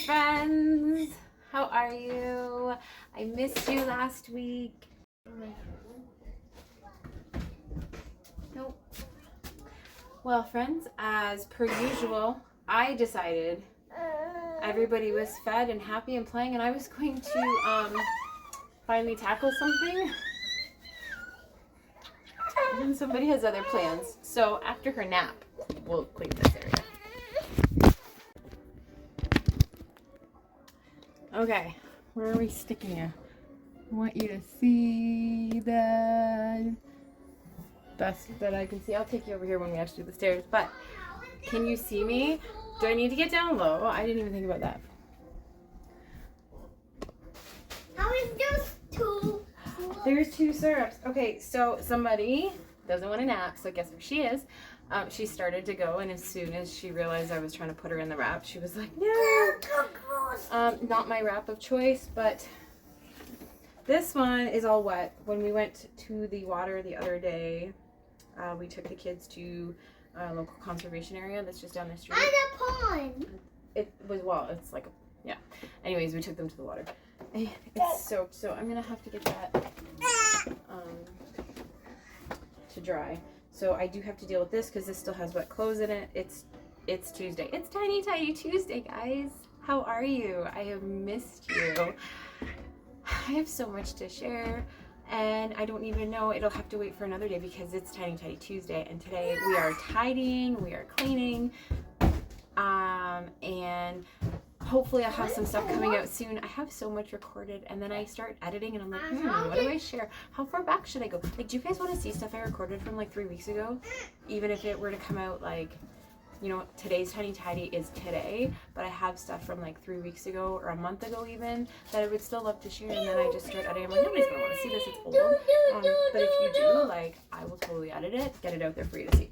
friends, how are you? I missed you last week. Nope. Well, friends, as per usual, I decided everybody was fed and happy and playing, and I was going to finally tackle something. And somebody has other plans. So after her nap, we'll clean this area. Okay, where are we sticking you? I want you to see the best that I can see. I'll take you over here when we actually do the stairs, but can you see me? Do I need to get down low? I didn't even think about that. How is those two? There's two syrups. Okay, so somebody doesn't want a nap, so guess where she is? She started to go, and as soon as she realized I was trying to put her in the wrap, she was like, no. Not my wrap of choice, but this one is all wet. When we went to the water the other day, we took the kids to a local conservation area that's just down the street. And a pond. It was, well, it's like, yeah. Anyways, we took them to the water. It's soaked, so I'm gonna have to get that to dry. So I do have to deal with this because this still has wet clothes in it. It's Tuesday. It's Tiny Tuesday, guys. How are you? I have missed you. I have so much to share, and I don't even know. It'll have to wait for another day because it's Tiny Tuesday, and today we are tidying, we are cleaning, and hopefully I'll have some stuff coming out soon. I have so much recorded, and then I start editing, and I'm like, what do I share? How far back should I go? Like, do you guys want to see stuff I recorded from like 3 weeks ago? Even if it were to come out like, you know, today's Tiny Tidy is today, but I have stuff from like 3 weeks ago or a month ago even that I would still love to share, and then I just start editing. I'm like, nobody's gonna want to see this, it's old. But if you do, like, I will totally edit it, get it out there for you to see.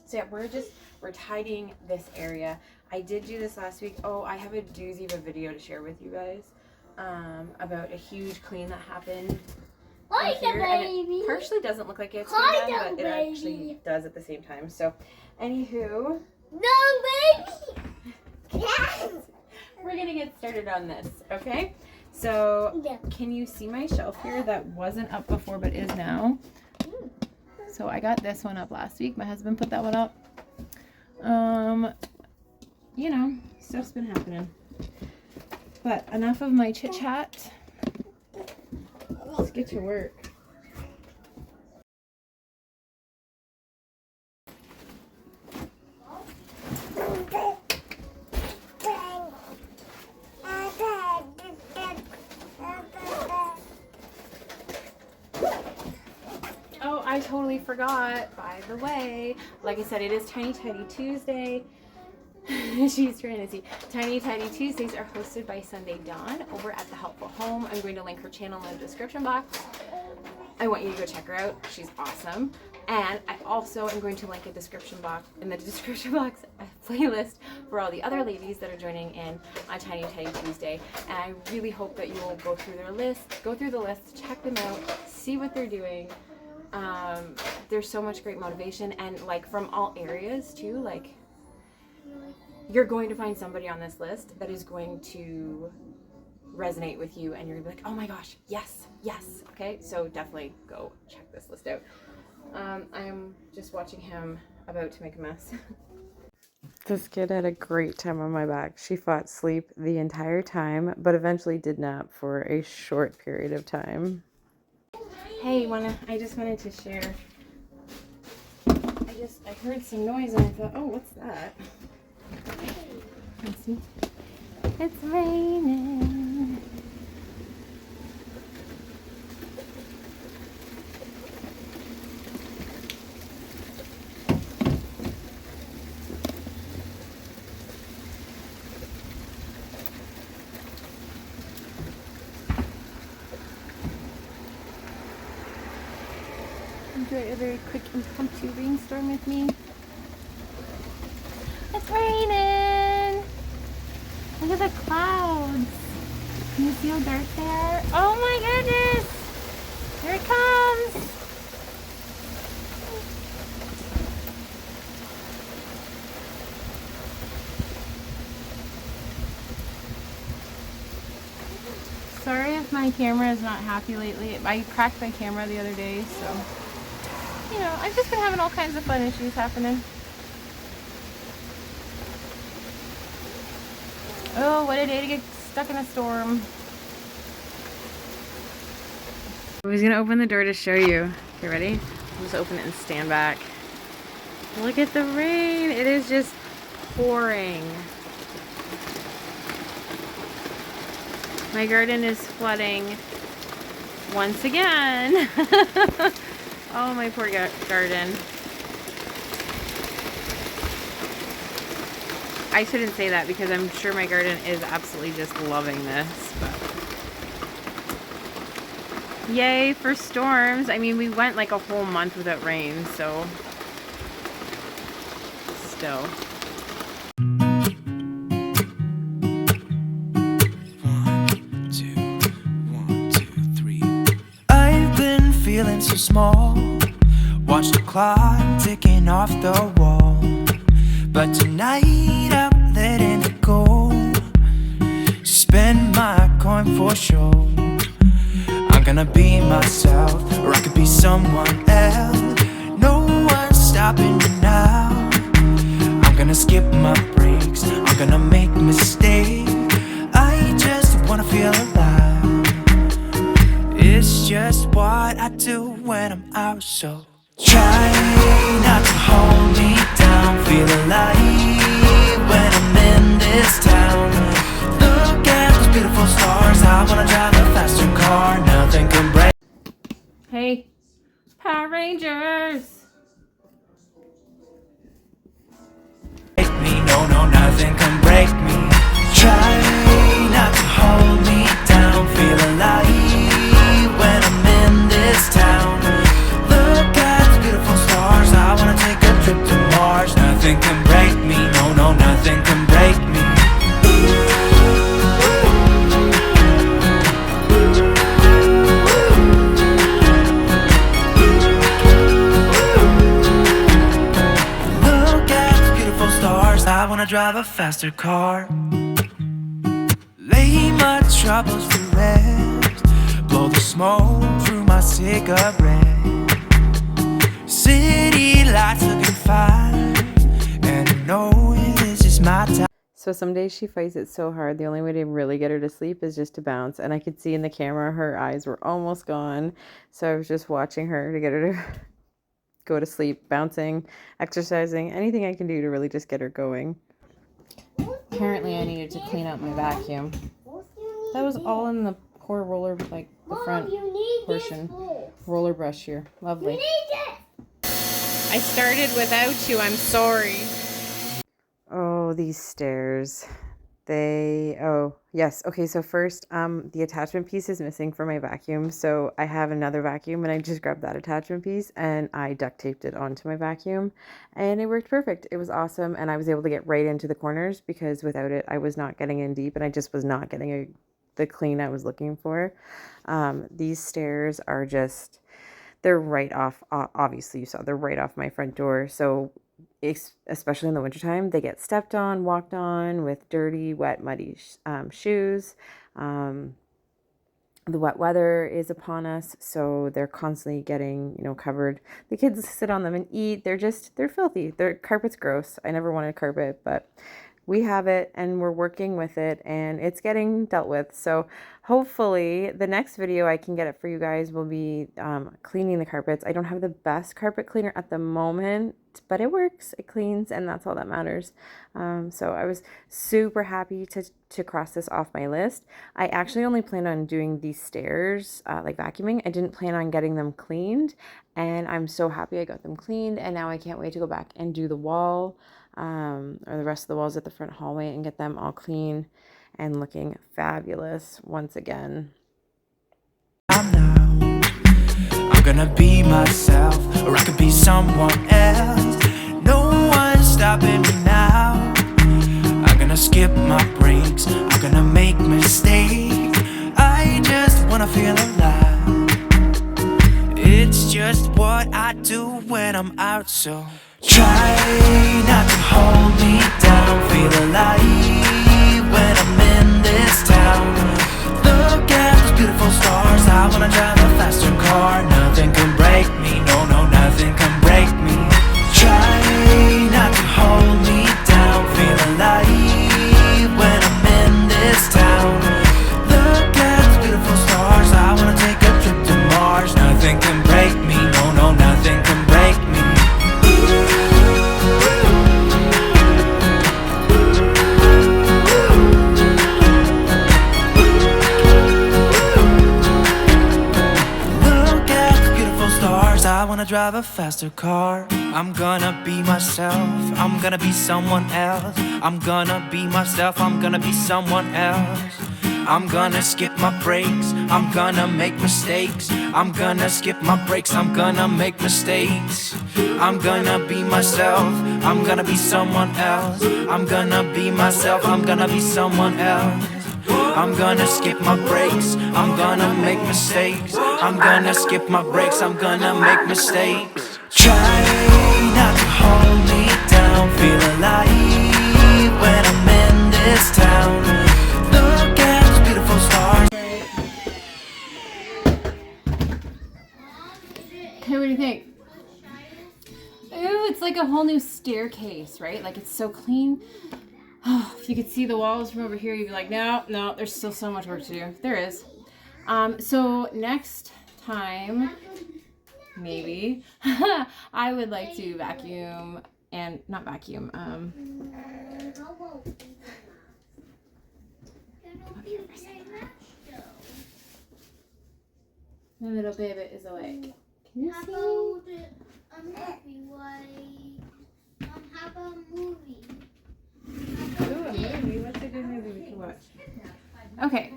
So yeah, we're tidying this area. I did do this last week. Oh, I have a doozy of a video to share with you guys about a huge clean that happened. Like here, a baby. and it partially doesn't look like it's Like been a done, but it actually baby. does at the same time. So, anywho, No, baby. we're gonna get started on this, okay? So, Yeah. can you see my shelf here that wasn't up before but is now? So I got this one up last week. My husband put that one up. You know, stuff's been happening. But enough of my chit chat. Let's get to work. Oh, I totally forgot, by the way. Like I said, it is Tiny Tuesday. She's trying to see. Tiny Tuesdays are hosted by Sunday Dawn over at The Helpful Home. I'm going to link her channel in the description box. I want you to go check her out. She's awesome. And I also am going to link in the description box a playlist for all the other ladies that are joining in on Tiny Tuesday. And I really hope that you will go through the list, check them out, see what they're doing. There's so much great motivation, and like from all areas too. Like, you're going to find somebody on this list that is going to resonate with you, and you're gonna be like, oh my gosh, yes. Okay, so definitely go check this list out. I'm just watching him about to make a mess. This kid had a great time on my back. She fought sleep the entire time, but eventually did nap for a short period of time. Hey, I just wanted to share. I heard some noise and I thought, oh, what's that? Let's see. It's raining. Enjoy a very quick impromptu rainstorm with me. It's raining! Look at the clouds. Can you see how dark they are? Oh my goodness! Here it comes! Sorry if my camera is not happy lately. I cracked my camera the other day, so, you know, I've just been having all kinds of fun issues happening. Oh, what a day to get stuck in a storm. I was gonna open the door to show you. Okay, ready? I'll just open it and stand back. Look at the rain. It is just pouring. My garden is flooding once again. Oh, my poor garden. I shouldn't say that because I'm sure my garden is absolutely just loving this. But yay for storms. I mean, we went like a whole month without rain, so still. One, two, three. I've been feeling so small. Watch the clock ticking off the wall. But tonight I'm letting it go. Spend my coin for sure. I'm gonna be myself, or I could be someone else. No one's stopping me now. I'm gonna skip my breaks, I'm gonna make mistakes. I just wanna feel alive. It's just what I do when I'm out, so try not to hold me down. Feel alive when I'm in this town. Look at those beautiful stars. I wanna drive a faster car. Nothing can break. Hey, Power Rangers! Me, no, no, nothing can break me. Try not to hold me down. Feel alive when I'm in this town. Look at the beautiful stars. I wanna take a trip to Mars. Nothing can break me. No, no, nothing can break me. I wanna drive a faster car. Lay my troubles to rest. Blow the smoke through my cigarette. City lights looking fine, and I know this is my time. So some days she fights it so hard, the only way to really get her to sleep is just to bounce. And I could see in the camera her eyes were almost gone. So I was just watching her to get her to go to sleep, bouncing, exercising, anything I can do to really just get her going. Apparently I needed to clean out my vacuum. That was all in the core roller, like the front portion. Roller brush here. Lovely. I started without you, I'm sorry. Oh, these stairs. Oh, yes. Okay, so first, the attachment piece is missing for my vacuum. So I have another vacuum and I just grabbed that attachment piece and I duct taped it onto my vacuum and it worked perfect. It was awesome. And I was able to get right into the corners because without it, I was not getting in deep and I just was not getting the clean I was looking for. These stairs are just, they're right off, obviously you saw, they're right off my front door. So especially in the wintertime, they get stepped on, walked on with dirty, wet, muddy shoes. The wet weather is upon us, so they're constantly getting, covered. The kids sit on them and eat. They're filthy. Their carpet's gross. I never wanted carpet, but we have it and we're working with it and it's getting dealt with. So hopefully the next video I can get it for you guys will be cleaning the carpets. I don't have the best carpet cleaner at the moment, but it works, it cleans, and that's all that matters. So I was super happy to cross this off my list. I actually only planned on doing these stairs, like vacuuming. I didn't plan on getting them cleaned, and I'm so happy I got them cleaned, and now I can't wait to go back and do the wall, or the rest of the walls at the front hallway and get them all clean and looking fabulous once again. I'm gonna be myself, or I could be someone else. No one's stopping me now. I'm gonna skip my breaks, I'm gonna make mistakes. I just wanna feel alive. It's just what I do when I'm out, so try not to hold me down. Feel alive when I'm in this town. Look at wanna drive a faster car. Nothing can break me, no, no, nothing can break me. Try not to hold me down. Feel alive when I'm in this town. Look at the beautiful stars. I wanna take a trip to Mars. Nothing can break me, no, no, nothing can break me. I wanna drive a faster car. I'm gonna be myself. I'm gonna be someone else. I'm gonna be myself. I'm gonna be someone else. I'm gonna skip my breaks. I'm gonna make mistakes. I'm gonna skip my breaks. I'm gonna make mistakes. I'm gonna be myself. I'm gonna be someone else. I'm gonna be myself. I'm gonna be someone else. I'm gonna skip my breaks. I'm gonna make mistakes. I'm gonna skip my breaks. I'm gonna make mistakes. Try not to hold me down. Feel alive when I'm in this town. Look at those beautiful stars. Hey, what do you think? Ooh, it's like a whole new staircase, right? Like it's so clean. Oh, if you could see the walls from over here, you'd be like, no, no, there's still so much work to do. There is. So next time, maybe, I would like to vacuum and not vacuum. My little baby is awake. Can you see? How about a movie? Ooh, a movie. What's a good movie we can watch? Okay,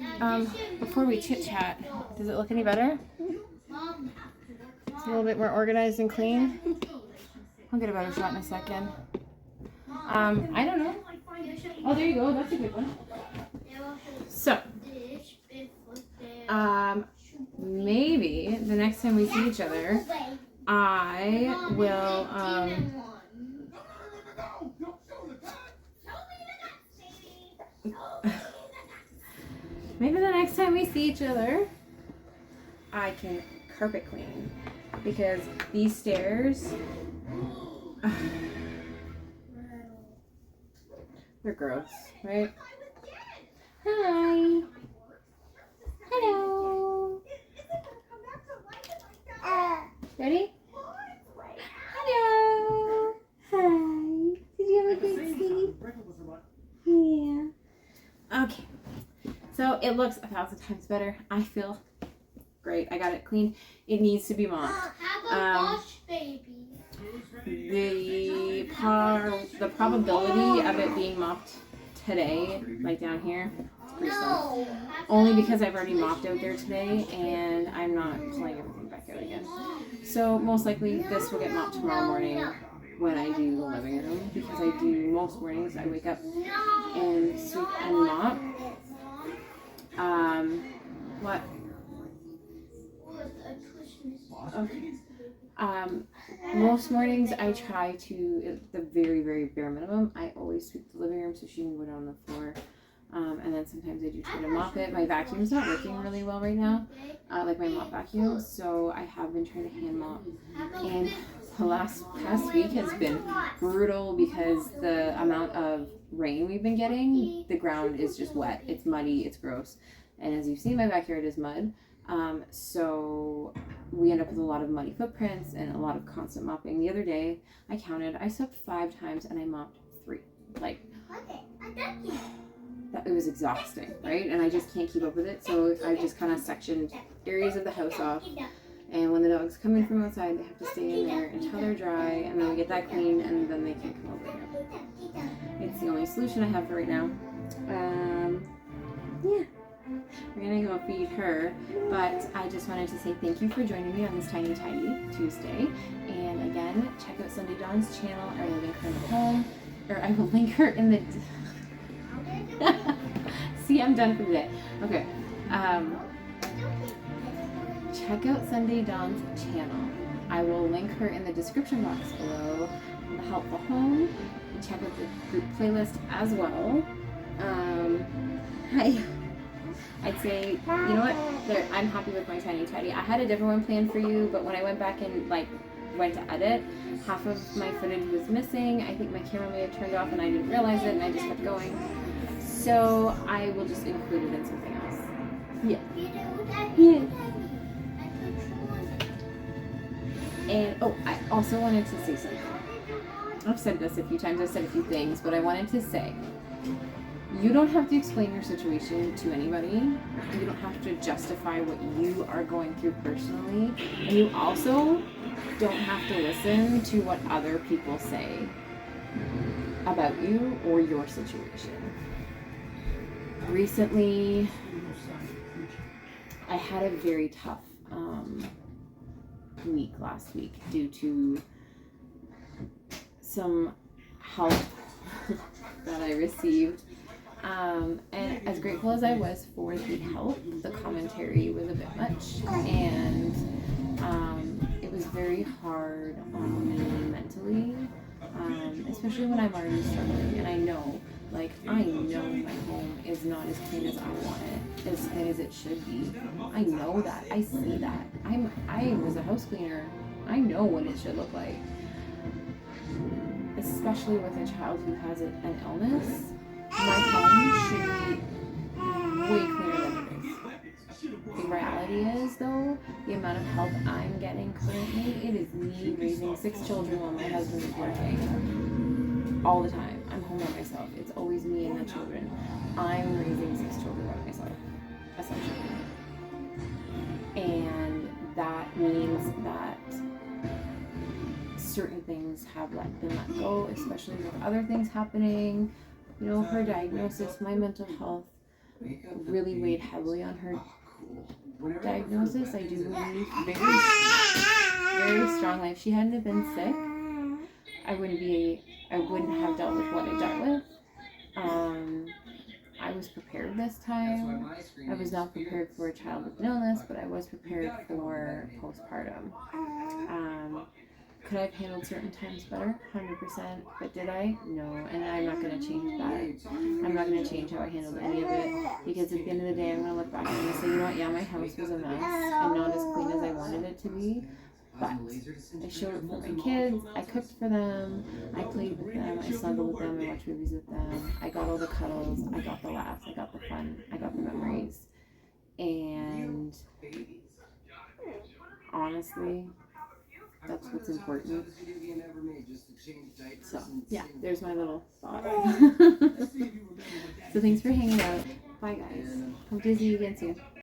before we chit chat, does it look any better? It's a little bit more organized and clean. I'll get a better shot in a second. I don't know. Oh, there you go. That's a good one. So, maybe the next time we see each other, I will, maybe the next time we see each other, I can carpet clean because these stairs, they're gross, right? Hi. Hello. Ready? Hello. Hi. Did you have a good sleep? Yeah. Okay. So it looks 1,000 times better. I feel great. I got it clean. It needs to be mopped. Wash, baby. The probability of it being mopped today, like down here, it's pretty slim. Only because I've already mopped out there today and I'm not pulling everything back out again. So most likely this will get mopped tomorrow morning when I do the living room, because I do most mornings. I wake up and sweep and mop. What? Okay. Most mornings I try to, at the very, very bare minimum, I always sweep the living room so she can go down on the floor. And then sometimes I do try to mop it. My vacuum's not working really well right now, like my mop vacuum, so I have been trying to hand mop. And the past week has been brutal because the amount of rain we've been getting, the ground is just wet. It's muddy, it's gross. And as you've seen, my backyard is mud. So we end up with a lot of muddy footprints and a lot of constant mopping. The other day, I counted, I swept 5 times and I mopped 3. Like, it was exhausting, right? And I just can't keep up with it. So I just kind of sectioned areas of the house off. And when the dogs come in from outside, they have to stay in there until they're dry. And then we get that clean and then they can come over here. It's the only solution I have for right now. Yeah. We're gonna go feed her, but I just wanted to say thank you for joining me on this Tiny Tuesday. And again, check out Sunday Dawn's channel. I will link her in the home, or I will link her in the. See, I'm done for the day. Okay. Check out Sunday Dawn's channel. I will link her in the description box below in the helpful home. And check out the group playlist as well. Hi. I'd say, you know what, I'm happy with my tiny tidy. I had a different one planned for you, but when I went back and like went to edit, half of my footage was missing. I think my camera may have turned off and I didn't realize it and I just kept going. So I will just include it in something else. Yeah. Yeah. And oh, I also wanted to say something. I've said this a few times, I've said a few things, but I wanted to say, you don't have to explain your situation to anybody. You don't have to justify what you are going through personally. And you also don't have to listen to what other people say about you or your situation. Recently, I had a very tough week last week due to some help that I received. And as grateful as I was for the help, the commentary was a bit much, and it was very hard on me mentally, especially when I'm already struggling. And I know my home is not as clean as I want it, as clean as it should be. I know that. I see that. I was a house cleaner. I know what it should look like. Especially with a child who has an illness, my home should be way cleaner than it is. The reality is, though, the amount of help I'm getting currently, it is me raising 6 children while my husband is working. All the time. I'm home by myself. It's always me and the children. I'm raising 6 children by myself, essentially. And that means that certain things have been let go, especially with other things happening. You know, her diagnosis, my mental health really weighed heavily on her diagnosis. I do believe very strongly. If she hadn't have been sick, I wouldn't have dealt with what I dealt with. I was prepared this time. I was not prepared for a child with an illness, but I was prepared for postpartum. Could I have handled certain times better? 100%. But did I? No. And I'm not going to change that. I'm not going to change how I handled any of it, because at the end of the day, I'm going to look back and I'm going to say, you know what? Yeah, my house was a mess and not as clean as I wanted it to be. But I showed up for my kids. I cooked for them. I played with them. I snuggled with them. I watched movies with them. I got all the cuddles. I got the laughs. I got the fun. I got the memories. And honestly, that's what's important. So, yeah, there's my little thought. So thanks for hanging out. Bye, guys. Hope to see you again soon.